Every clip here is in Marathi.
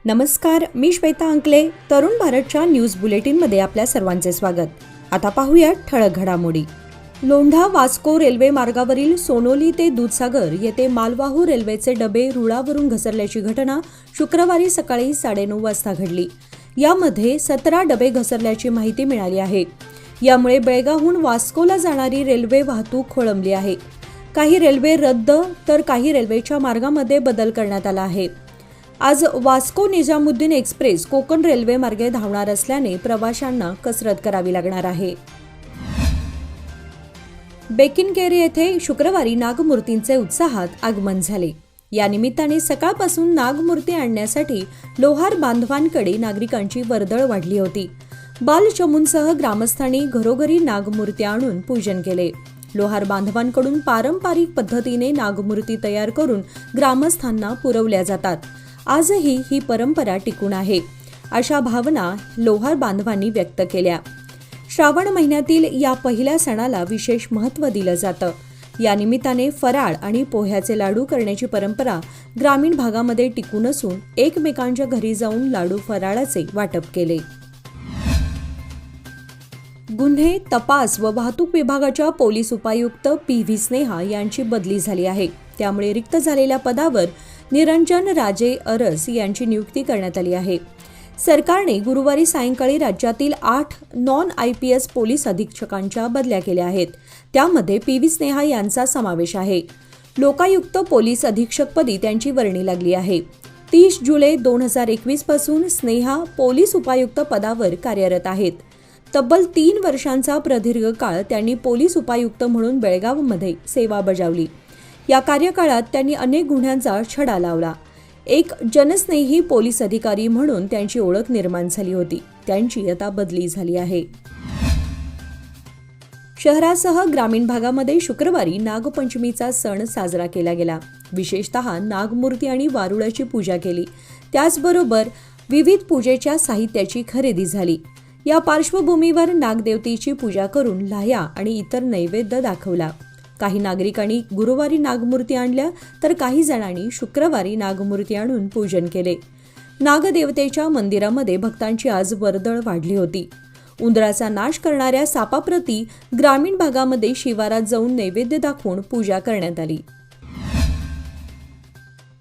नमस्कार, मी श्वेता अंकले. तरुण भारतच्या न्यूज बुलेटिनमध्ये आपल्या सर्वांचे स्वागत. आता पाहूया ठळक घडामोडी. लोंढा वास्को रेल्वे मार्गावरील सोनोली ते दूधसागर येथे मालवाहू रेल्वेचे डबे रुळावरून घसरल्याची घटना शुक्रवारी सकाळी 9:30 वाजता घडली. यामध्ये 17 डबे घसरल्याची माहिती मिळाली आहे. यामुळे बेळगावहून वास्कोला जाणारी रेल्वे वाहतूक खोळंबली आहे. काही रेल्वे रद्द तर काही रेल्वेच्या मार्गामध्ये बदल करण्यात आला आहे. आज वास्को निजामुद्दीन एक्सप्रेस कोकण रेल्वे मार्गे धावणार असल्याने प्रवाशांना कसरत करावी लागणार आहे. बेकिनकेरी येथे शुक्रवारी नागमूर्तींचे उत्साहात आगमन झाले. या निमित्ताने सकाळपासून नागमूर्ती आणण्यासाठी लोहार बांधवांकडे नागरिकांची वर्दळ वाढली होती. बालचमूंसह ग्रामस्थांनी घरोघरी नागमूर्ती आणून पूजन केले. लोहार बांधवांकडून पारंपरिक पद्धतीने नागमूर्ती तयार करून ग्रामस्थांना पुरवल्या जातात. आजही ही परंपरा टिकून आहे, अशा भावना लोहार बांधवांनी व्यक्त केल्या. श्रावण महिन्यातील या पहिल्या सणाला विशेष महत्त्व दिलं जातं. या निमित्ताने फराळ आणि पोह्याचे लाडू करण्याची परंपरा ग्रामीण भागामध्ये टिकून असून एकमेकांच्या घरी जाऊन लाडू फराळाचे वाटप केले. गुन्हे तपास व वाहतूक विभागाच्या पोलीस उपायुक्त PV स्नेहा यांची बदली झाली आहे. त्यामुळे रिक्त झालेल्या पदावर निरंजन राजे अरस यांची नियुक्ती करण्यात आली आहे. सरकारने गुरुवारी सायंकाळी राज्यातील 8 non-IPS पोलीस अधीक्षकांच्या बदल्या केल्या आहेत. त्यामध्ये PV स्नेहा यांचा समावेश आहे. लोकायुक्त पोलीस अधीक्षकपदी त्यांची वर्णी लागली आहे. 30 जुलै 2021 पासून स्नेहा पोलीस उपायुक्त पदावर कार्यरत आहेत. तब्बल 3 वर्षांचा प्रदीर्घ काळ त्यांनी पोलीस उपायुक्त म्हणून बेळगावमध्ये सेवा बजावली. या कार्यकाळात त्यांनी अनेक गुन्ह्यांचा छडा लावला. एक जनस्नेही पोलीस अधिकारी म्हणून त्यांची ओळख निर्माण झाली होती. त्यांची आता बदली झाली आहे. शहरासह ग्रामीण भागामध्ये शुक्रवारी नागपंचमीचा सण साजरा केला गेला. विशेषतः नागमूर्ती आणि वारुळाची पूजा केली. त्याचबरोबर विविध पूजेच्या साहित्याची खरेदी झाली. या पार्श्वभूमीवर नागदेवतेची पूजा करून लाह्या आणि इतर नैवेद्य दाखवला. काही नागरिकांनी गुरुवारी नागमूर्ती आणल्या तर काही जणांनी शुक्रवारी नागमूर्ती आणून पूजन केले. नागदेवतेच्या मंदिरामध्ये भक्तांची आज वर्दळ वाढली होती. उंदराचा नाश करणाऱ्या सापाप्रती ग्रामीण भागामध्ये शिवारात जाऊन नैवेद्य दाखवून पूजा करण्यात आली.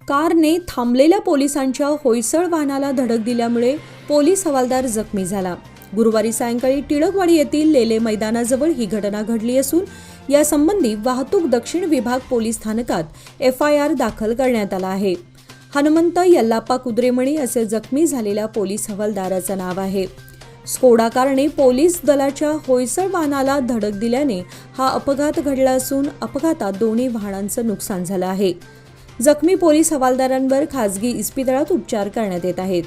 कारने थांबलेल्या पोलिसांच्या होयसळ वाहनाला धडक दिल्यामुळे पोलीस हवालदार जखमी झाला. गुरुवारी सायंकाळी टिळकवाडी येथील लेले मैदानाजवळ ही घटना घडली असून यासंबंधी वाहतूक दक्षिण विभाग पोलीस स्थानकात FIR दाखल करण्यात आला आहे. हनुमंत यल्लाप्पा कुद्रेमणी असे जखमी झालेल्या पोलीस हवालदाराचं नाव आहे. स्कोडा कारने पोलीस दलाच्या होयसळ वाहनाला धडक दिल्याने हा अपघात घडला असून अपघातात दोन्ही वाहनांचं नुकसान झालं आहे. जखमी पोलीस हवालदारांवर खासगी इस्पितळात उपचार करण्यात येत आहेत.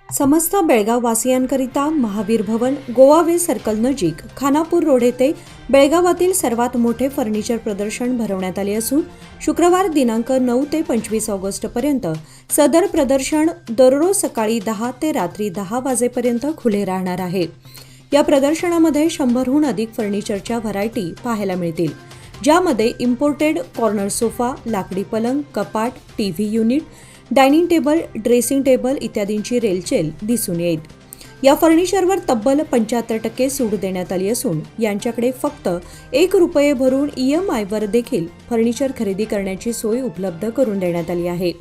समस्त बेळगाव वासियांकरिता महावीर भवन गोवा वे सर्कल नजीक खानापूर रोड येथे बेळगावातील सर्वात मोठे फर्निचर प्रदर्शन भरवण्यात आले असून शुक्रवार दिनांक 9 ते 25 ऑगस्टपर्यंत सदर प्रदर्शन दररोज सकाळी 10 ते रात्री 10 वाजेपर्यंत खुले राहणार आहे. या प्रदर्शनामध्ये 100हून अधिक फर्निचरच्या व्हरायटी पाहायला मिळतील, ज्यामध्ये इम्पोर्टेड कॉर्नर सोफा, लाकडी पलंग, कपाट, TV unit, dining table, dressing table इत्यादींची रेलचेल दिसून येईल. या फर्निचरवर तब्बल 75% सूट देण्यात आली असून यांच्याकडे फक्त ₹1 भरून EMIवर देखील फर्निचर खरेदी करण्याची सोय उपलब्ध करून देण्यात आली आहे.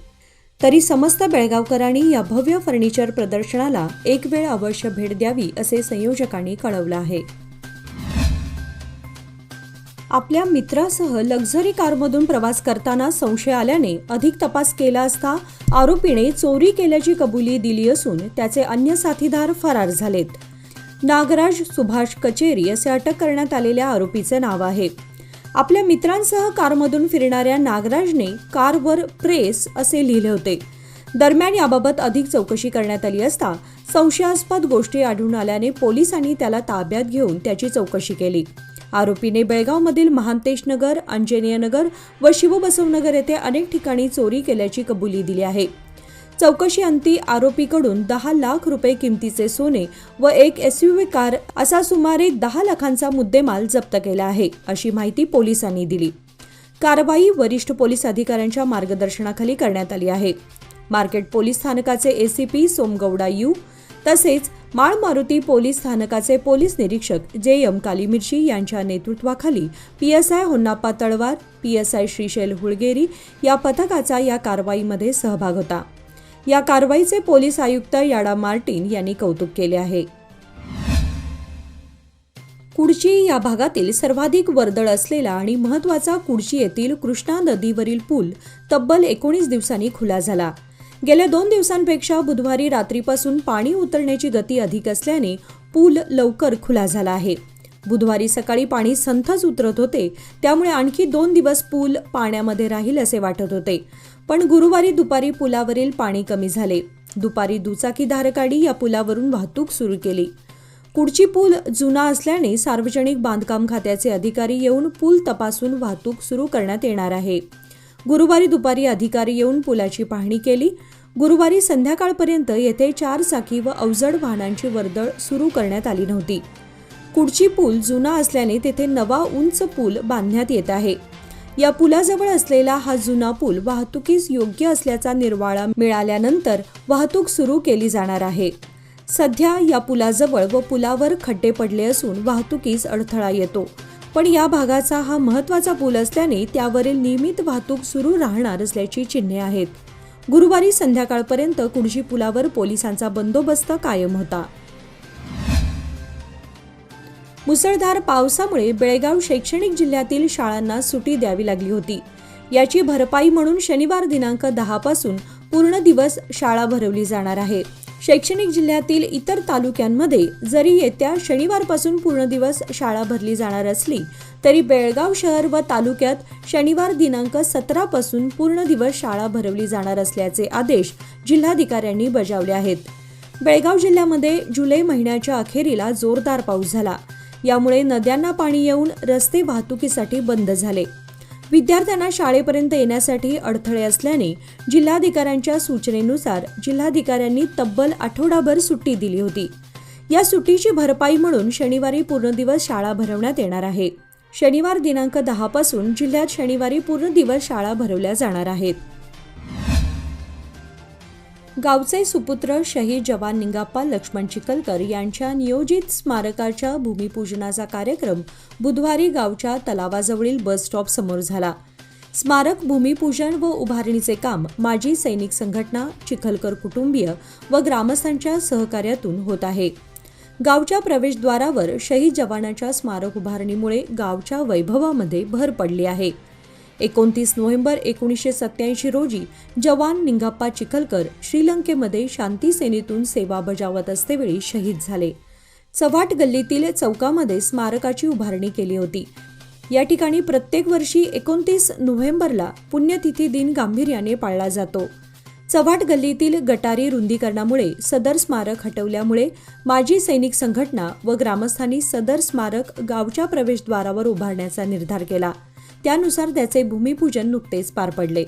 तरी समस्त बेळगावकरांनी या भव्य फर्निचर प्रदर्शनाला एक वेळ अवश्य भेट द्यावी असे संयोजकांनी कळवलं आहे. आपल्या मित्रासह लक्झरी कारमधून प्रवास करताना संशय आल्याने अधिक तपास केला असता आरोपीने चोरी केल्याची कबुली दिली असून त्याचे अन्य साथीदार फरार झालेत. नागराज सुभाष कचेरी असे अटक करण्यात आलेल्या आरोपीचे नाव आहे. आपल्या मित्रांसह कारमधून फिरणाऱ्या नागराजने कारवर प्रेस असे लिहिले होते. दरम्यान याबाबत अधिक चौकशी करण्यात आली असता संशयास्पद गोष्टी आढळून आल्याने पोलिसांनी त्याला ताब्यात घेऊन त्याची चौकशी केली. आरोपीने बेळगावमधील महांतेश नगर, अंजनेय नगर व शिवबसवनगर येथे अनेक ठिकाणी चोरी केल्याची कबुली दिली आहे. चौकशीअंती आरोपीकडून 10 लाख रुपये किमतीचे सोने व एक SUV कार असा सुमारे 10 लाखांचा मुद्देमाल जप्त केला आहे, अशी माहिती पोलिसांनी दिली. कारवाई वरिष्ठ पोलीस अधिकाऱ्यांच्या मार्गदर्शनाखाली करण्यात आली आहे. मार्केट पोलीस स्थानकाचे एसीपी सोमगौडा यू तसेच माळ मारुती पोलीस स्थानकाचे पोलीस निरीक्षक जे.एम. कालीमिर्ची यांच्या नेतृत्वाखाली पीएसआय होन्नाप्पा तळवार, पीएसआय श्रीशैल हुळगेरी या पथकाचा या कारवाईमध्ये सहभाग होता. या कारवाईचे पोलीस आयुक्त याडा मार्टिन यांनी कौतुक केले आहे. कुडची या भागातील सर्वाधिक वर्दळ असलेला आणि महत्त्वाचा कुडची येथील कृष्णा नदीवरील पूल तब्बल 19 दिवसांनी खुला झाला. गेल्या 2 दिवसांपेक्षा बुधवारी रात्रीपासून पाणी उतरण्याची गती अधिक असल्याने पूल लवकर खुला झाला आहे. बुधवारी सकाळी पाणी संथच उतरत होते, त्यामुळे आणखी 2 दिवस पूल पाण्यामध्ये राहील असे वाटत होते. पण गुरुवारी दुपारी पुलावरील पाणी कमी झाले. दुपारी दुचाकीधारकांनी या पुलावरून वाहतूक सुरू केली. कुडची पूल जुना असल्याने सार्वजनिक बांधकाम खात्याचे अधिकारी येऊन पूल तपासून वाहतूक सुरू करण्यात येणार आहे. गुरुवारी दुपारी अधिकारी येऊन पुलाची पाहणी केली. गुरुवारी संध्याकाळपर्यंत येथे 4 चाकी व अवजड वाहनांची वर्दळ सुरू करण्यात आली नव्हती. कुडची पूल जुना असल्याने तेथे नवा उंच पूल बांधण्यात येत आहे. या पुलाजवळ असलेला हा जुना पूल वाहतुकीस योग्य असल्याचा निर्वाळा मिळाल्यानंतर वाहतूक सुरू केली जाणार आहे. सध्या या पुलाजवळ व पुलावर खड्डे पडले असून वाहतुकीस अडथळा येतो. पण या भागाचा हा महत्त्वाचा पूल असल्याने त्यावरील नियमित वाहतूक सुरू राहणार असल्याची चिन्हे आहेत. गुरुवारी संध्याकाळपर्यंत कुडची पुलावर पोलिसांचा बंदोबस्त कायम होता. मुसळधार पावसामुळे बेळगाव शैक्षणिक जिल्ह्यातील शाळांना सुटी द्यावी लागली होती. याची भरपाई म्हणून शनिवार दिनांक 10 पासून पूर्ण दिवस शाळा भरवली जाणार आहे. शैक्षणिक जिल्ह्यातील इतर तालुक्यांमध्ये जरी येत्या शनिवारपासून पूर्ण दिवस शाळा भरली जाणार असली तरी बेळगाव शहर व तालुक्यात शनिवार दिनांक 17 पासून पूर्ण दिवस शाळा भरवली जाणार असल्याचे आदेश जिल्हाधिकाऱ्यांनी बजावले आहेत. बेळगाव जिल्ह्यामध्ये जुलै महिन्याच्या अखेरीला जोरदार पाऊस झाला. यामुळे नद्यांना पाणी येऊन रस्ते वाहतुकीसाठी बंद झाले. विद्यार्थ्यांना शाळेपर्यंत येण्यासाठी अडथळे असल्याने जिल्हाधिकाऱ्यांच्या सूचनेनुसार जिल्हाधिकाऱ्यांनी तब्बल आठवडाभर सुट्टी दिली होती. या सुट्टीची भरपाई म्हणून शनिवारी पूर्ण दिवस शाळा भरवण्यात येणार आहे. शनिवार दिनांक 10 पासून जिल्ह्यात शनिवारी पूर्ण दिवस शाळा भरवल्या जाणार आहेत. गावचे सुपुत्र शहीद जवान निंगाप्पा लक्ष्मण चिखलकर यांच्या नियोजित स्मारकाच्या भूमिपूजनाचा कार्यक्रम बुधवारी गावच्या तलावाजवळील बस स्टॉप समोर झाला. स्मारक भूमिपूजन व उभारणीचे काम माजी सैनिक संघटना, चिखलकर कुटुंबीय व ग्रामस्थांच्या सहकार्यातून होत आहे. गावच्या प्रवेशद्वारावर शहीद जवानाच्या स्मारक उभारणीमुळे गावच्या वैभवामध्ये भर पडली आहे. 29 नोव्हेंबर 1987 रोजी जवान निंगाप्पा चिखलकर श्रीलंकेमध्ये शांती सेनेतून सेवा बजावत असतेवेळी शहीद झाले. चव्हाट गल्लीतील चौकामध्ये स्मारकाची उभारणी केली होती. या ठिकाणी प्रत्येक वर्षी 29 नोव्हेंबरला पुण्यतिथी दिन गांभीर्याने पाळला जातो. चव्हाट गल्लीतील गटारी रुंदीकरणामुळे सदर स्मारक हटवल्यामुळे माजी सैनिक संघटना व ग्रामस्थांनी सदर स्मारक गावच्या प्रवेशद्वारावर उभारण्याचा निर्धार केला. त्यानुसार त्याचे भूमिपूजन नुकतेच पार पडले.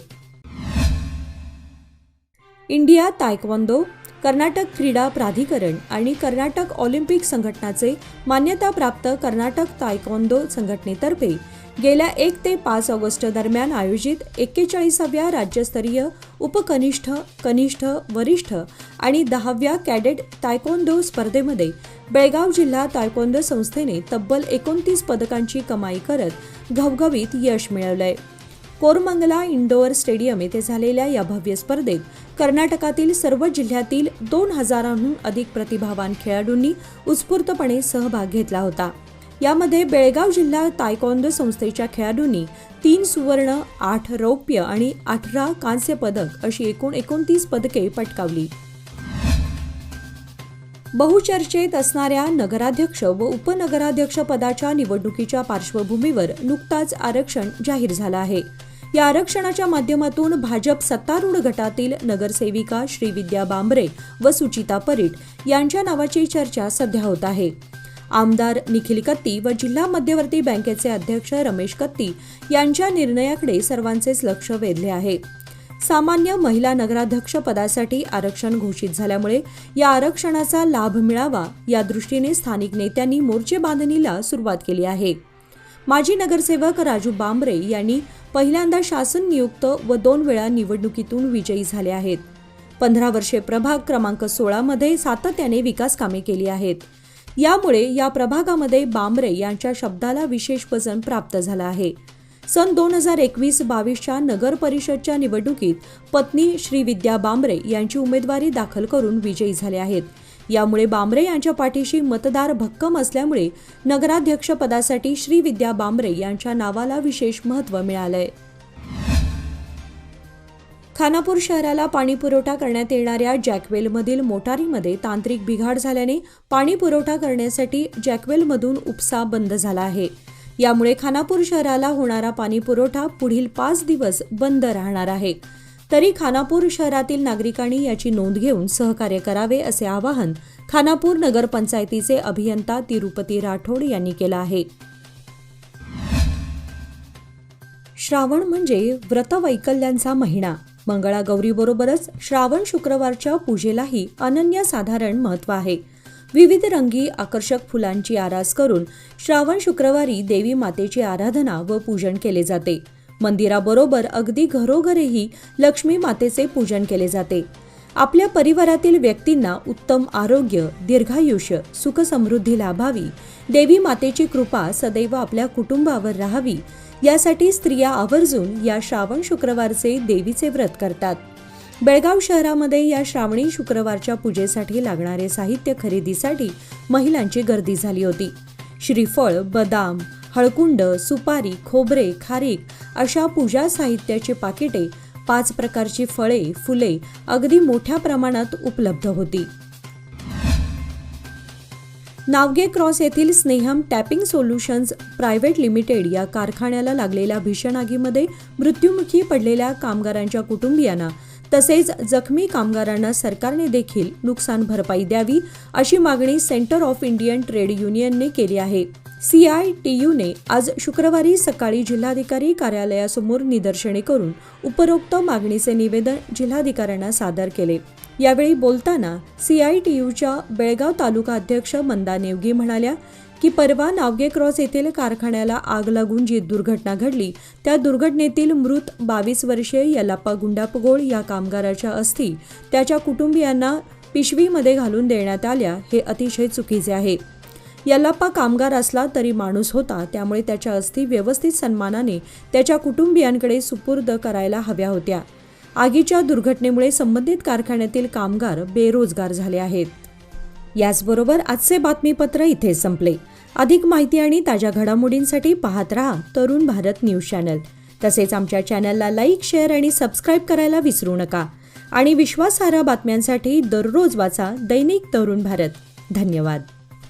इंडिया तायक्वांदो, कर्नाटक क्रीडा प्राधिकरण आणि कर्नाटक ऑलिम्पिक संघटनाचे मान्यताप्राप्त कर्नाटक तायक्वांदो संघटनेतर्फे गेल्या 1 ते 5 ऑगस्ट दरम्यान आयोजित 41व्या राज्यस्तरीय उपकनिष्ठ, कनिष्ठ, वरिष्ठ आणि 10व्या कॅडेट तायक्वांदो स्पर्धेमध्ये बेळगाव जिल्हा तायक्वांदो संस्थेने तब्बल 29 पदकांची कमाई करत घवघवीत यश मिळवलंय. कोरमंगला इंडोअर स्टेडियम येथे झालेल्या या भव्य स्पर्धेत कर्नाटकातील सर्व जिल्ह्यातील 2000हून अधिक प्रतिभावान खेळाडूंनी उत्स्फूर्तपणे सहभाग घेतला होता. यामध्ये बेळगाव जिल्हा तायक्वांदो संस्थेच्या खेळाडूंनी 3 सुवर्ण, 8 रौप्य आणि 18 कांस्य पदक अशी एकूण 29 पदके पटकावली. बहुचर्चेत असणाऱ्या नगराध्यक्ष व उपनगराध्यक्ष पदाच्या निवडणुकीच्या पार्श्वभूमीवर नुकताच आरक्षण जाहीर झालं आहे. या आरक्षणाच्या माध्यमातून भाजप सत्तारूढ गटातील नगरसेविका श्रीविद्या बांबरे व सुचिता परीट यांच्या नावाची चर्चा सध्या होत आहे. आमदार निखिल कत्ती व जिल्हा मध्यवर्ती बँकेचे अध्यक्ष रमेश कत्ती यांच्या निर्णयाकडे सर्वांचेच लक्ष वेधले आहे. सामान्य महिला नगराध्यक्ष पदासाठी आरक्षण घोषित झाल्यामुळे या आरक्षणाचा लाभ मिळावा या दृष्टीने स्थानिक नेत्यांनी मोर्चे बांधणीला सुरुवात केली आहे. माजी नगरसेवक राजू बांबरे यांनी पहिल्यांदा शासन नियुक्त व 2 वेळा निवडणुकीतून विजयी झाले आहेत. 15 वर्षे प्रभाग क्रमांक 16 मध्ये सातत्याने विकास कामे केली आहेत. यामुळे या प्रभागामध्ये बांबरे यांच्या शब्दाला विशेष वजन प्राप्त झालं आहे. सन 2021-22च्या नगर परिषदच्या निवडणुकीत पत्नी श्रीविद्या बांबरे यांची उमेदवारी दाखल करून विजयी झाले आहेत. यामुळे बांबरे यांच्या पाठीशी मतदार भक्कम असल्यामुळे नगराध्यक्षपदासाठी श्रीविद्या बांबरे यांच्या नावाला विशेष महत्त्व मिळालंय. खानापूर शहराला पाणी पुरवठा करण्यात येणाऱ्या जॅकवेलमधील मोटारीमध्ये तांत्रिक बिघाड झाल्याने पाणी पुरवठा करण्यासाठी जॅकवेलमधून उपसा बंद झाला आहे. यामुळे खानापूर शहराला होणारा पाणी पुरवठा पुढील 5 दिवस बंद राहणार आहे. तरी खानापूर शहरातील नागरिकांनी याची नोंद घेऊन सहकार्य करावे असे आवाहन खानापूर नगरपंचायतीचे अभियंता तिरुपती राठोड यांनी केलं आहे. श्रावण म्हणजे व्रतवैकल्यांचा महिना. मंगळागौरीबरोबरच श्रावण शुक्रवारच्या पूजेलाही अनन्यसाधारण महत्त्व आहे. विविध रंगी आकर्षक फुलांची आरास करून श्रावण शुक्रवारी देवी मातेची आराधना व पूजन केले जाते. मंदिराबरोबर अगदी घरोघरीही लक्ष्मी मातेचे पूजन केले जाते. आपल्या परिवारातील व्यक्तींना उत्तम आरोग्य, दीर्घायुष्य, सुखसमृद्धी लाभावी, देवी मातेची कृपा सदैव आपल्या कुटुंबावर राहावी यासाठी स्त्रिया आवर्जून या श्रावण शुक्रवारचे देवीचे व्रत करतात. बेळगाव शहरामध्ये या श्रावणी शुक्रवारच्या पूजेसाठी लागणारे साहित्य खरेदीसाठी महिलांची गर्दी झाली होती. श्रीफळ, बदाम, हळकुंड, सुपारी, खोबरे, खारीक अशा पूजा साहित्याची पाकिटे, 5 प्रकारची फळे, फुले अगदी मोठ्या प्रमाणात उपलब्ध होती. नावगे क्रॉस येथील स्नेहम टॅपिंग सोल्युशन्स प्रायव्हेट लिमिटेड या कारखान्याला लागलेल्या भीषण आगीमध्ये मृत्युमुखी पडलेल्या कामगारांच्या कुटुंबियांना तसेच जखमी कामगारांना सरकारने देखील नुकसान भरपाई द्यावी अशी मागणी सेंटर ऑफ इंडियन ट्रेड युनियनने केली आहे. CITUने आज शुक्रवारी सकाळी जिल्हाधिकारी कार्यालयासमोर निदर्शने करून उपरोक्त मागणीचे निवेदन जिल्हाधिकाऱ्यांना सादर केले. यावेळी बोलताना CITUच्या बेळगाव तालुका अध्यक्ष मंदा नेवगी म्हणाल्या की परवा नावगे क्रॉस येथील कारखान्याला आग लागून जी दुर्घटना घडली त्या दुर्घटनेतील मृत 22 वर्षीय यल्लाप्पा गुंडापगोळ या कामगाराच्या अस्थी त्याच्या कुटुंबियांना पिशवीमध्ये घालून देण्यात आल्या हे अतिशय चुकीचे आहे. यल्लाप्पा कामगार असला तरी माणूस होता, त्यामुळे त्याच्या अस्थी व्यवस्थित सन्मानाने त्याच्या कुटुंबियांकडे सुपूर्द करायला हव्या होत्या. आगीच्या दुर्घटनेमुळे संबंधित कारखान्यातील कामगार बेरोजगार झाले आहेत. याचबरोबर आजचे बातमीपत्र इथे संपले. अधिक माहिती आणि ताज्या घडामोडींसाठी पाहत रहा तरुण भारत न्यूज चॅनल. तसेच आमच्या चॅनलला लाईक, शेअर आणि सबस्क्राईब करायला विसरू नका. आणि विश्वासार्ह बातम्यांसाठी दररोज वाचा दैनिक तरुण भारत. धन्यवाद.